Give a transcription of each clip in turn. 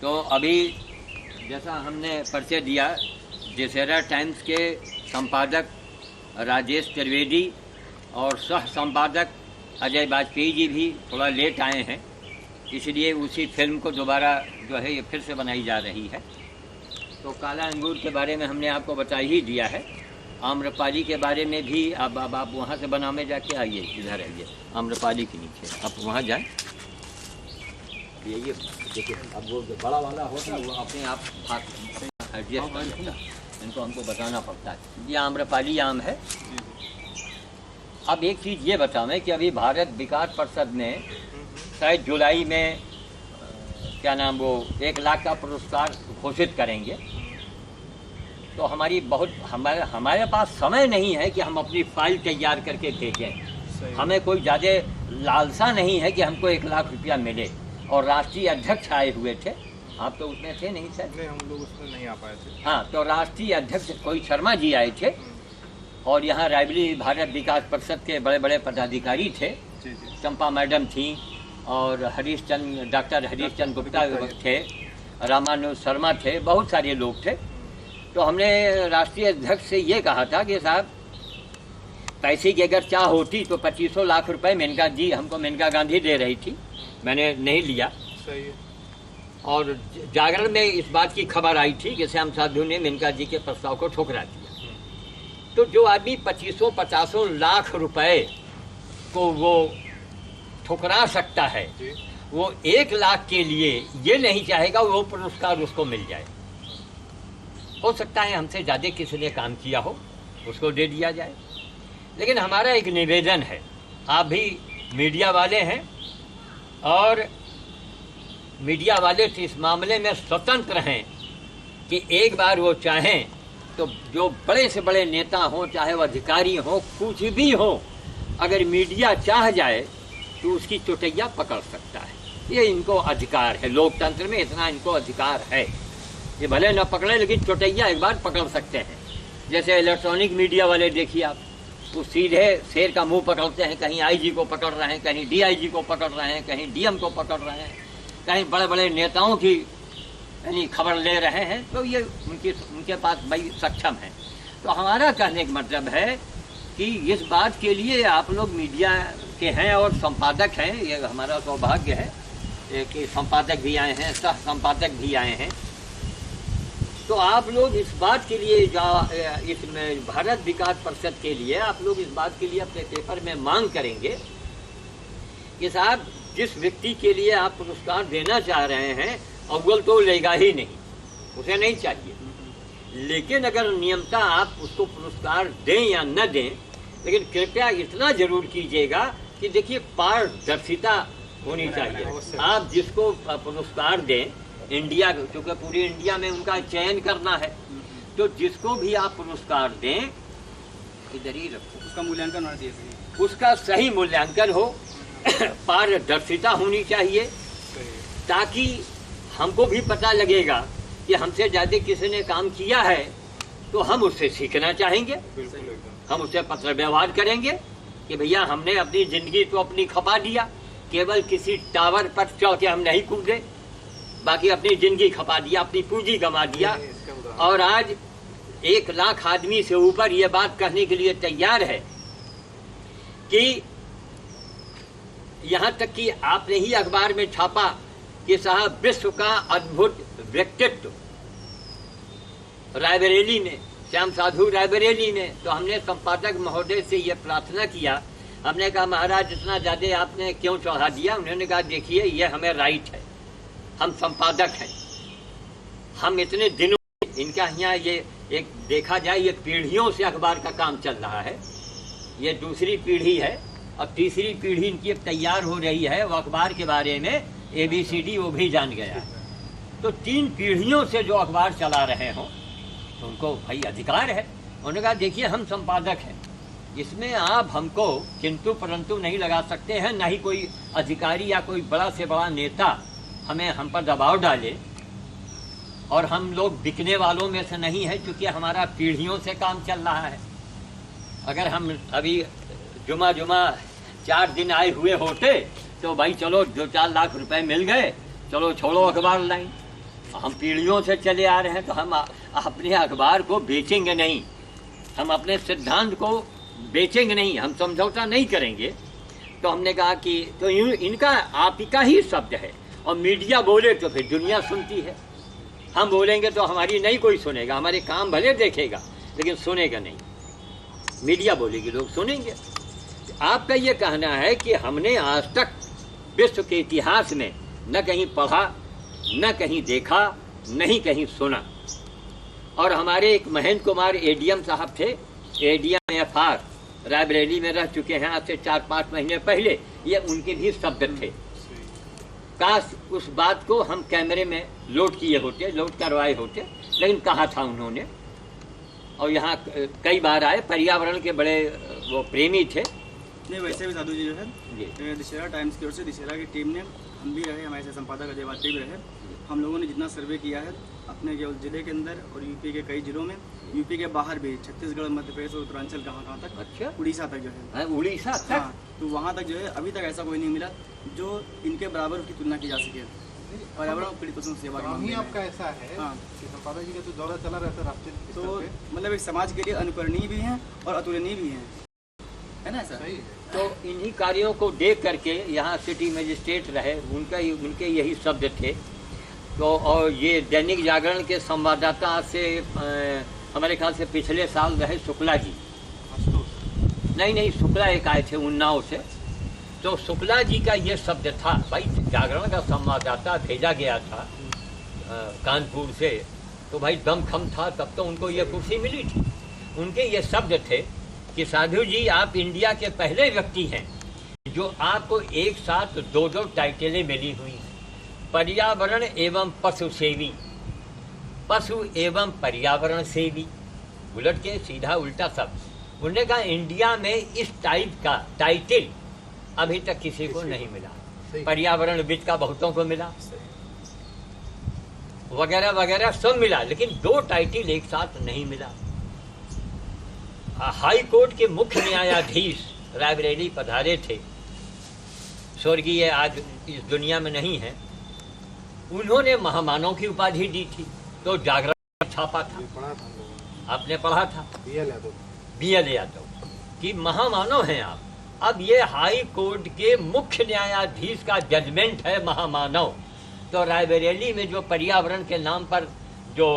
तो अभी जैसा हमने परिचय दिया, दशहरा टाइम्स के संपादक राजेश त्रिवेदी और सह संपादक अजय वाजपेयी जी भी थोड़ा लेट आए हैं, इसलिए उसी फिल्म को दोबारा जो है ये फिर से बनाई जा रही है। तो काला अंगूर के बारे में हमने आपको बता ही दिया है। आम्रपाली के बारे में भी अब आप वहाँ से बनाने जाके आइए, इधर आइए आम्रपाली के नीचे, आप वहाँ जाएं। ये देखिए, अब वो जो बड़ा वाला होता है वो अपने आप एडजस्ट करता है, इनको हमको बताना पड़ता है। ये आम्रपाली आम है। अब एक चीज़ ये बतावें कि अभी भारत विकास परिषद ने शायद जुलाई में क्या नाम वो 1 लाख का पुरस्कार घोषित करेंगे। तो हमारे पास समय नहीं है कि हम अपनी फाइल तैयार करके भेजें। हमें कोई ज़्यादा लालसा नहीं है कि हमको 1 लाख रुपया मिले। और राष्ट्रीय अध्यक्ष आए हुए थे, आप तो उसमें थे नहीं सर? नहीं, हम लोग उसमें नहीं आ पाए थे। हाँ, तो राष्ट्रीय अध्यक्ष कोई शर्मा जी आए थे और यहाँ रायबरेली भारत विकास परिषद के बड़े बड़े पदाधिकारी थे। चंपा मैडम थी और डॉक्टर हरीश चंद्र गुप्ता थे, रामानुज शर्मा थे, बहुत सारे लोग थे। तो हमने राष्ट्रीय अध्यक्ष से ये कहा था कि साहब पैसे की अगर चाह होती तो 2500 लाख रुपए मेनका जी हमको, मेनका गांधी दे रही थी, मैंने नहीं लिया। सही है। और जागरण में इस बात की खबर आई थी कि श्याम साधु ने मेनका जी के प्रस्ताव को ठुकरा दिया। तो जो आदमी 2500-50 लाख रुपए को वो ठुकरा सकता है, वो 1 लाख के लिए ये नहीं चाहेगा वो पुरस्कार उसको मिल जाए। हो सकता है हमसे ज़्यादा किसी ने काम किया हो, उसको दे दिया जाए। लेकिन हमारा एक निवेदन है, आप भी मीडिया वाले हैं और मीडिया वाले इस मामले में स्वतंत्र हैं कि एक बार वो चाहें तो जो बड़े से बड़े नेता हों, चाहे वो अधिकारी हों, कुछ भी हो, अगर मीडिया चाह जाए तो उसकी चुटैया पकड़ सकता है। ये इनको अधिकार है, लोकतंत्र में इतना इनको अधिकार है। ये भले न पकड़े लेकिन चुटैया एक बार पकड़ सकते हैं। जैसे इलेक्ट्रॉनिक मीडिया वाले देखिए आप, वो सीधे शेर का मुंह पकड़ते हैं, कहीं आईजी को पकड़ रहे हैं, कहीं डीआईजी को पकड़ रहे हैं, कहीं डीएम को पकड़ रहे हैं, कहीं बड़े बड़े नेताओं की यानी खबर ले रहे हैं। तो ये उनके पास भाई सक्षम है। तो हमारा कहने का मतलब है कि इस बात के लिए आप लोग मीडिया के हैं और संपादक हैं, ये हमारा सौभाग्य है कि संपादक भी आए हैं, सह संपादक भी आए हैं। तो आप लोग इस बात के लिए इसमें भारत विकास परिषद के लिए आप लोग इस बात के लिए अपने पेपर में मांग करेंगे कि साहब जिस व्यक्ति के लिए आप पुरस्कार देना चाह रहे हैं, अव्वल तो लेगा ही नहीं, उसे नहीं चाहिए। लेकिन अगर नियमता आप उसको पुरस्कार दें या न दें, लेकिन कृपया इतना जरूर कीजिएगा कि देखिए पारदर्शिता होनी चाहिए। आप जिसको पुरस्कार दें, इंडिया, क्योंकि पूरी इंडिया में उनका चयन करना है, तो जिसको भी आप पुरस्कार दें इधर ही रखो, उसका मूल्यांकन होना चाहिए, उसका सही मूल्यांकन हो, पारदर्शिता होनी चाहिए, ताकि हमको भी पता लगेगा कि हमसे ज़्यादा किसी ने काम किया है तो हम उससे सीखना चाहेंगे, हम उससे पत्र व्यवहार करेंगे कि भैया हमने अपनी ज़िंदगी तो अपनी खपा दिया, केवल किसी टावर पर चढ़ के हम नहीं कूदे, बाकी अपनी ज़िंदगी खपा दिया, अपनी पूंजी गंवा दिया। और आज 1 लाख आदमी से ऊपर ये बात कहने के लिए तैयार है कि यहाँ तक कि आपने ही अखबार में छापा कि साहब विश्व का अद्भुत व्यक्तित्व रायबरेली में, श्याम साधु रायबरेली में। तो हमने संपादक महोदय से ये प्रार्थना किया, हमने कहा महाराज इतना ज़्यादा आपने क्यों चढ़ा दिया? उन्होंने कहा देखिए ये हमें राइट है, हम संपादक हैं, हम इतने दिनों इनका यहाँ ये एक देखा जाए ये पीढ़ियों से अखबार का काम चल रहा है, ये दूसरी पीढ़ी है और तीसरी पीढ़ी इनकी तैयार हो रही है। वो अखबार के बारे में ABCD वो भी जान गया है। तो 3 पीढ़ियों से जो अखबार चला रहे हों तो उनको भाई अधिकार है। उन्होंने कहा देखिए हम संपादक हैं, इसमें आप हमको किंतु परंतु नहीं लगा सकते हैं, ना ही कोई अधिकारी या कोई बड़ा से बड़ा नेता हम पर दबाव डाले। और हम लोग बिकने वालों में से नहीं है, क्योंकि हमारा पीढ़ियों से काम चल रहा है। अगर हम अभी जुमा 4 दिन आए हुए होते तो भाई चलो 2-4 लाख रुपए मिल गए, चलो छोड़ो अखबार लाइन। हम पीढ़ियों से चले आ रहे हैं, तो हम अपने अखबार को बेचेंगे नहीं, हम अपने सिद्धांत को बेचेंगे नहीं, हम समझौता नहीं करेंगे। तो हमने कहा कि तो इनका आप ही का ही शब्द है, और मीडिया बोले तो फिर दुनिया सुनती है, हम बोलेंगे तो हमारी नहीं कोई सुनेगा, हमारे काम भले देखेगा लेकिन सुनेगा नहीं, मीडिया बोलेगी लोग सुनेंगे। आपका ये कहना है कि हमने आज तक विश्व के इतिहास में न कहीं पढ़ा, न कहीं देखा, नहीं कहीं सुना। और हमारे एक महेंद्र कुमार एडीएम साहब थे, एडीएम एफआर रायबरेली में रह चुके हैं आज से 4-5 महीने पहले, ये उनके भी शब्द थे। काश उस बात को हम कैमरे में लोड किए होते, लोड करवाए होते, लेकिन कहा था उन्होंने। और यहाँ कई बार आए, पर्यावरण के बड़े वो प्रेमी थे। नहीं, वैसे भी साधु जी जो है दशहरा टाइम्स की ओर से दशहरा की टीम ने, हम भी रहे, हमारे संपादक अजय वात्री भी रहे, हम लोगों ने जितना सर्वे किया है अपने केवल जिले के अंदर और यूपी के कई जिलों में, यूपी के बाहर भी, छत्तीसगढ़, मध्य प्रदेश और उत्तरांचल, कहाँ तक, अच्छा, उड़ीसा तक जो है, उड़ीसा तक, हाँ, तो वहाँ तक जो है अभी तक ऐसा कोई नहीं मिला जो इनके बराबर की तुलना की जा सके पर्यावरण पीड़ितों से सेवा के मामले में। आपका ऐसा है कि संपादक जी का तो दौरा चला रहता है राष्ट्रीय स्तर तो पे, मतलब एक समाज के लिए अनुकरणीय भी हैं और अतुलनीय भी हैं, है ना सर? तो इन्हीं कार्यों को देख करके यहाँ सिटी मजिस्ट्रेट रहे, उनके यही शब्द थे। तो और ये दैनिक जागरण के संवाददाता से हमारे ख्याल से पिछले साल रहे शुक्ला जी, नहीं शुक्ला एक आए थे उन्नाव से, तो शुक्ला जी का ये शब्द था, भाई जागरण का संवाददाता भेजा गया था कानपुर से, तो भाई दम खम था, तब तो उनको ये कुर्सी मिली थी। उनके ये शब्द थे कि साधु जी आप इंडिया के पहले व्यक्ति हैं जो आपको एक साथ 2 टाइटलें मिली हुई हैं, पर्यावरण एवं पशु सेवी, पशु एवं पर्यावरण सेवी, उलट के सीधा उल्टा शब्द। उन्होंने कहा इंडिया में इस टाइप का टाइटल अभी तक किसी को नहीं मिला, पर्यावरणविद का बहुतों को मिला, वगैरह वगैरह सब मिला, लेकिन 2 टाइटल एक साथ नहीं मिला। हाई कोर्ट के मुख्य न्यायाधीश रायबरेली पधारे थे, स्वर्गीय आज इस दुनिया में नहीं है, उन्होंने महामानव की उपाधि दी थी। तो जागरण छापा था, आपने पढ़ा था, BL यादव कि महामानव हैं आप। अब ये हाई कोर्ट के मुख्य न्यायाधीश का जजमेंट है महामानव। तो रायबरेली में जो पर्यावरण के नाम पर जो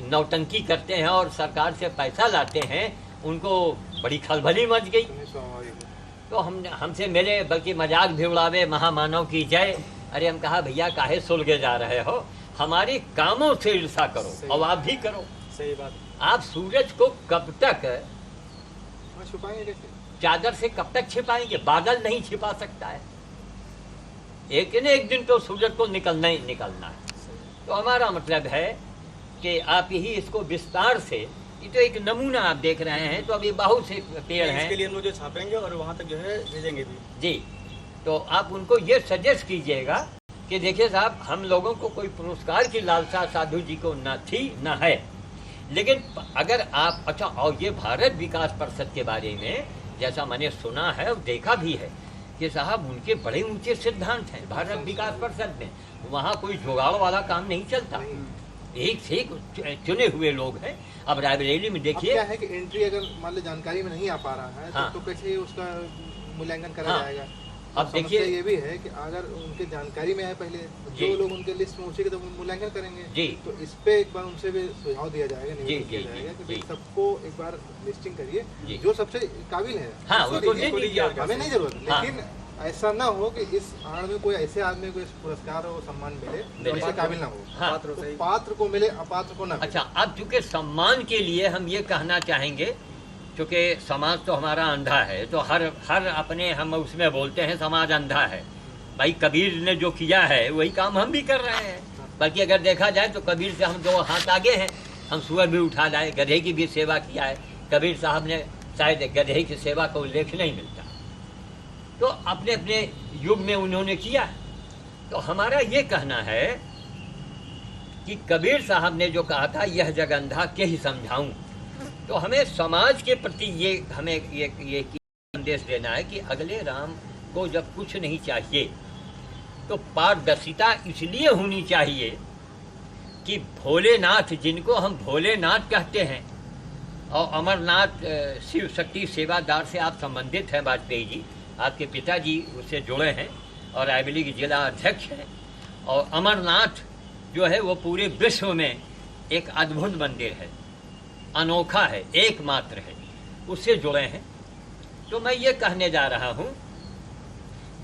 नौटंकी करते हैं और सरकार से पैसा लाते हैं, उनको बड़ी खलबली मच गई। तो हमसे मिले, बल्कि मजाक भी उड़ावे, महामानव की जय। अरे हम कहा भैया काहे सुलगे जा रहे हो, हमारे कामों से ईर्षा करो और आप भी करो। सही बात। आप सूरज को कब तक छुपाएंगे, चादर से कब तक छिपाएंगे? बादल नहीं छिपा सकता है, एक न एक दिन तो सूरज को निकलना ही निकलना है। तो हमारा मतलब है कि आप यही इसको विस्तार से, ये तो एक नमूना आप देख रहे हैं, तो अभी बहुत से पेड़ हैं, इसके लिए हम लोग जो छापेंगे और वहाँ तक जो है भेजेंगे भी जी। तो आप उनको ये सजेस्ट कीजिएगा कि देखिए साहब, हम लोगों को कोई पुरस्कार की लालसा साधु जी को न थी न है, लेकिन अगर आप अच्छा, और ये भारत विकास परिषद के बारे में जैसा मैंने सुना है और देखा भी है कि साहब उनके बड़े ऊंचे सिद्धांत हैं भारत विकास परिषद में, वहाँ कोई जुगाड़ वाला काम नहीं चलता, एक से एक चुने हुए लोग हैं। अब रायबरेली में देखिए क्या है कि एंट्री अगर मान लो जानकारी में नहीं आ पा रहा है, हाँ, तो कैसे उसका मूल्यांकन करा जाएगा? अब देखिए ये भी है कि अगर उनके जानकारी में आए पहले, जो लोग उनके लिस्ट में उसी के तो मूल्यांकन करेंगे जी, तो इस पे एक बार उनसे भी सुझाव दिया जाएगा, निवेदन किया जाएगा कि भाई सबको एक बार लिस्टिंग करिए, जो सबसे काबिल है, हाँ, हमें नहीं जरूरत, लेकिन ऐसा ना हो कि इस आड़ में कोई ऐसे आदमी को पुरस्कार और सम्मान मिले जो इससे काबिल ना हो, हाँ, तो पात्र को मिले, अपात्र को ना। अच्छा, अब चूंकि सम्मान के लिए हम ये कहना चाहेंगे, चूँकि समाज तो हमारा अंधा है, तो हर अपने हम उसमें बोलते हैं समाज अंधा है। भाई कबीर ने जो किया है वही काम हम भी कर रहे हैं, बल्कि अगर देखा जाए तो कबीर से हम 2 हाथ आगे हैं। हम सुअर भी उठा लाए, गधे की भी सेवा किया है, कबीर साहब ने शायद गधे की सेवा का उल्लेख नहीं मिलता, तो अपने अपने युग में उन्होंने किया। तो हमारा ये कहना है कि कबीर साहब ने जो कहा था, यह जग अंधा के ही समझाऊं, तो हमें समाज के प्रति ये हमें ये संदेश देना है कि अगले राम को जब कुछ नहीं चाहिए तो पारदर्शिता इसलिए होनी चाहिए कि भोलेनाथ, जिनको हम भोलेनाथ कहते हैं, और अमरनाथ शिव शक्ति सेवादार से आप संबंधित हैं वाजपेयी जी, आपके पिताजी उससे जुड़े हैं और रायबरेली के जिला अध्यक्ष हैं। और अमरनाथ जो है वो पूरे विश्व में एक अद्भुत मंदिर है, अनोखा है, एकमात्र है, उससे जुड़े हैं। तो मैं ये कहने जा रहा हूँ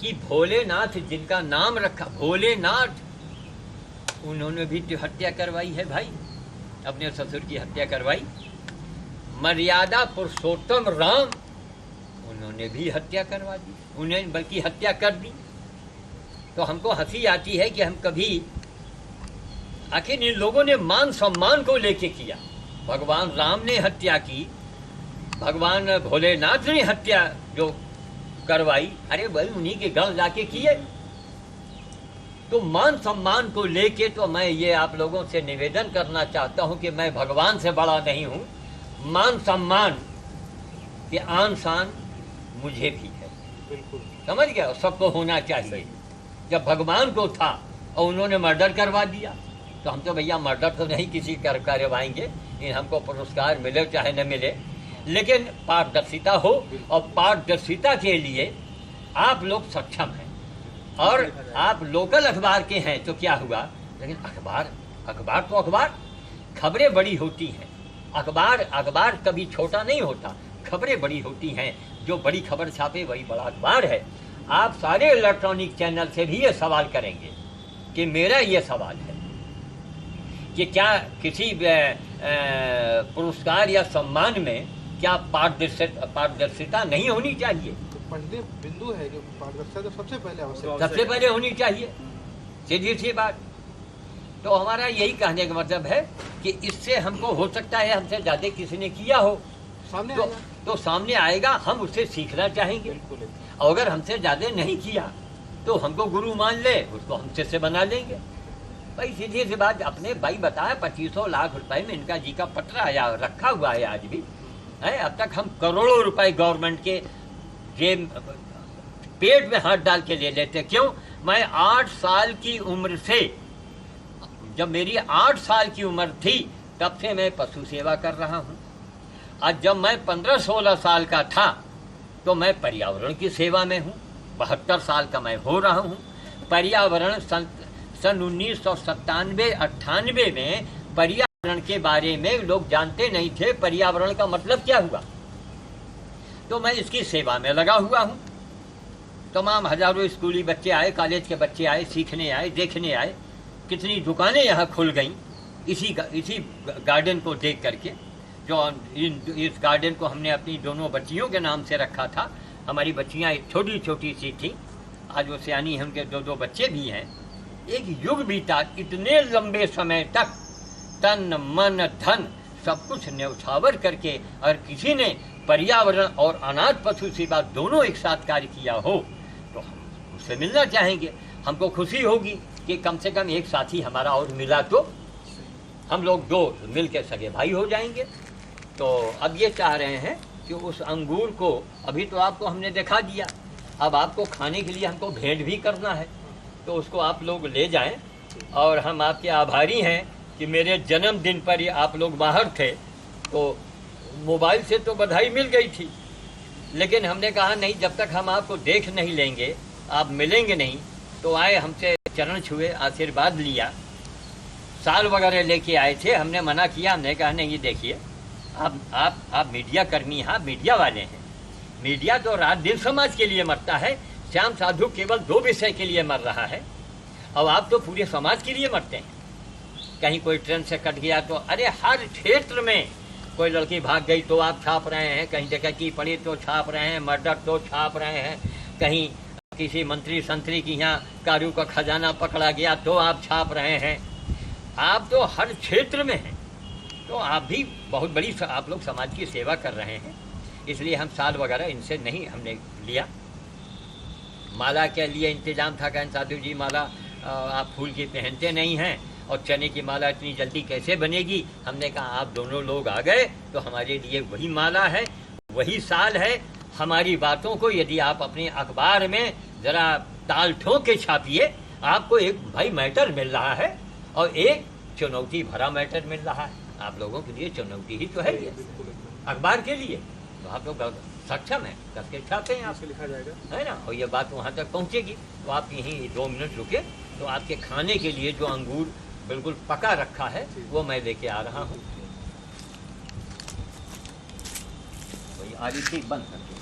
कि भोलेनाथ जिनका नाम रखा, भोलेनाथ, उन्होंने भी तो हत्या करवाई है भाई, अपने ससुर की हत्या करवाई। मर्यादा पुरुषोत्तम राम, उन्होंने भी हत्या करवा दी, उन्हें बल्कि हत्या कर दी। तो हमको हंसी आती है कि हम कभी, आखिर इन लोगों ने मान सम्मान को लेके किया। भगवान राम ने हत्या की, भगवान भोलेनाथ ने हत्या जो करवाई, अरे भाई उन्हीं के गढ़ जाके किए। तो मान सम्मान को लेके तो मैं ये आप लोगों से निवेदन करना चाहता हूं कि मैं भगवान से बड़ा नहीं हूं। मान सम्मान के आन शान मुझे भी है, बिल्कुल समझ गया, सबको होना चाहिए। जब भगवान को था और उन्होंने मर्डर करवा दिया, तो हम तो भैया मर्डर तो नहीं किसी करवाएंगे, हमको पुरस्कार मिले चाहे न मिले, लेकिन पारदर्शिता हो, और पारदर्शिता के लिए आप लोग सक्षम हैं। और आप लोकल अखबार के हैं तो क्या हुआ, लेकिन अखबार तो अखबार, खबरें बड़ी होती हैं। अखबार कभी छोटा नहीं होता, खबरें बड़ी होती हैं। जो बड़ी खबर छापे वही बड़ा अखबार है। आप सारे इलेक्ट्रॉनिक चैनल से भी ये सवाल करेंगे कि मेरा ये सवाल है कि क्या किसी पुरस्कार या सम्मान में क्या पारदर्शिता नहीं होनी चाहिए? तो पंडित बिंदु है कि पारदर्शिता तो सबसे पहले आवश्यक, सबसे पहले होनी चाहिए, सीधी सी बात। तो हमारा यही कहने का मतलब है कि इससे हमको हो सकता है हमसे ज्यादा किसी ने किया हो सामने तो सामने आएगा, हम उससे सीखना चाहेंगे। बिल्कुल। और अगर हमसे ज्यादा नहीं किया तो हमको गुरु मान ले, उसको हम शिष्य बना लेंगे। भाई सीधी सी बात, अपने भाई बताया 2500 लाख रुपए में इनका जी का पटरा आया रखा हुआ है आज भी है। अब तक हम करोड़ों रुपए गवर्नमेंट के जेब पेट में हाथ डाल के ले लेते। क्यों? मैं 8 साल की उम्र से, जब मेरी 8 साल की उम्र थी तब से मैं पशु सेवा कर रहा हूँ। आज जब मैं 15-16 साल का था तो मैं पर्यावरण की सेवा में हूँ। 72 साल का मैं हो रहा हूँ। पर्यावरण सन 1997-98 में पर्यावरण के बारे में लोग जानते नहीं थे, पर्यावरण का मतलब क्या हुआ। तो मैं इसकी सेवा में लगा हुआ हूँ। तमाम हजारों स्कूली बच्चे आए, कॉलेज के बच्चे आए, सीखने आए, देखने आए। कितनी दुकानें यहाँ खुल गईं इसी गार्डन को देख करके। जो इस गार्डन को हमने अपनी दोनों बच्चियों के नाम से रखा था। हमारी बच्चियाँ छोटी छोटी सी थी, आज वो सियानी हैं, उनके 2 बच्चे भी हैं। एक युग बीता, इतने लंबे समय तक तन मन धन सब कुछ न्यौछावर करके, और किसी ने पर्यावरण और अनाथ पशु सेवा दोनों एक साथ कार्य किया हो तो हम उससे मिलना चाहेंगे। हमको खुशी होगी कि कम से कम एक साथी हमारा और मिला तो हम लोग 2 मिल के सगे भाई हो जाएंगे। तो अब ये चाह रहे हैं कि उस अंगूर को, अभी तो आपको हमने दिखा दिया, अब आपको खाने के लिए हमको भेंट भी करना है, तो उसको आप लोग ले जाएं। और हम आपके आभारी हैं कि मेरे जन्मदिन पर ही आप लोग बाहर थे, तो मोबाइल से तो बधाई मिल गई थी, लेकिन हमने कहा नहीं, जब तक हम आपको देख नहीं लेंगे, आप मिलेंगे नहीं, तो आए, हमसे चरण छुए, आशीर्वाद लिया, साल वगैरह लेके आए थे। हमने मना किया, हमने कहा नहीं, ये देखिए आप मीडिया कर्मी हैं, आप मीडिया वाले हैं। मीडिया तो रात दिन समाज के लिए मरता है, श्याम साधु केवल 2 विषय के लिए मर रहा है, और आप तो पूरे समाज के लिए मरते हैं। कहीं कोई ट्रेन से कट गया तो, अरे हर क्षेत्र में कोई लड़की भाग गई तो आप छाप रहे हैं, कहीं डकैती पड़ी तो छाप रहे हैं, मर्डर तो छाप रहे हैं, कहीं किसी मंत्री संतरी की यहाँ कारू का खजाना पकड़ा गया तो आप छाप रहे हैं। आप तो हर क्षेत्र में हैं, तो आप भी बहुत बड़ी आप लोग समाज की सेवा कर रहे हैं। इसलिए हम साल वगैरह इनसे नहीं हमने लिया। माला के लिए इंतजाम था, कहन साधु जी माला आप फूल की पहनते नहीं हैं, और चने की माला इतनी जल्दी कैसे बनेगी। हमने कहा आप दोनों लोग आ गए तो हमारे लिए वही माला है, वही साल है। हमारी बातों को यदि आप अपने अखबार में ज़रा ताल ठोक के छापिए, आपको एक भाई मैटर मिल रहा है, और एक चुनौती भरा मैटर मिल रहा है, आप लोगों के लिए चुनौती ही तो है ये अखबार के लिए। तो आप लोग सक्षम है, करके छापे हैं आपसे लिखा जाएगा, है ना, और ये बात वहाँ तक पहुँचेगी। तो आप यहीं 2 मिनट रुके, तो आपके खाने के लिए जो अंगूर बिल्कुल पका रखा है वो मैं लेके आ रहा हूँ। वही आ रही थी बंद करके।